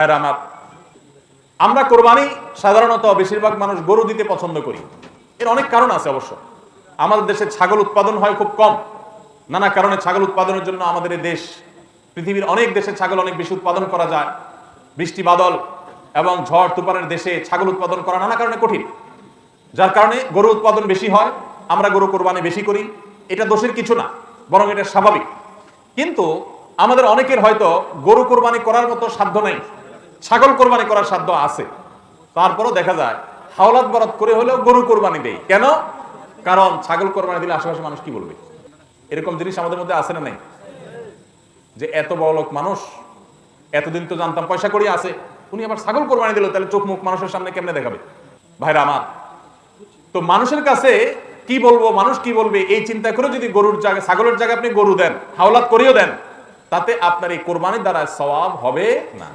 আমার আমরা কোরবানি সাধারণত বেশিরভাগ মানুষ গরু দিতে পছন্দ করি। এর অনেক কারণ আছে অবশ্য। আমাদের দেশে ছাগল উৎপাদন হয় খুব কম, নানা কারণে ছাগল উৎপাদনের জন্য আমাদের এই দেশ, পৃথিবীর অনেক দেশে ছাগল অনেক বেশি উৎপাদন করা যায়। বৃষ্টি বাদল এবং ঝড় তুফানের দেশে ছাগল উৎপাদন করা নানা কারণে কঠিন, যার কারণে গরু উৎপাদন বেশি হয়, আমরা গরু কোরবানি বেশি করি। এটা দোষের কিছু না, বরং এটা স্বাভাবিক। কিন্তু আমাদের অনেকের হয়তো গরু কোরবানি করার মতো সাধ্য নেই, ছাগল কোরবানি করার সাধ্য আছে। তারপরও দেখা যায় হাওলাত বরাত করে হলেও গরু কোরবানি দেয়। কেন? কারণ ছাগল কোরবানি দিলে আশেপাশে মানুষ কি বলবে। এরকম জিনিস আমাদের মধ্যে আছে না নাই? যে এত বড় লোক মানুষ, এতদিন তো জানতাম পয়সা করি আছে, উনি আবার ছাগল কোরবানি দিল, তাহলে চোখ মুখ মানুষের সামনে কেমনে দেখাবে? ভাইরা আমার, তো মানুষের কাছে কি বলবো, মানুষ কি বলবে, এই চিন্তা করে যদি গরুর জায়গায় ছাগলের জায়গায় আপনি গরু দেন, হাওলাত করিও দেন, তাতে আপনার এই কোরবানির দ্বারা সওয়াব হবে না।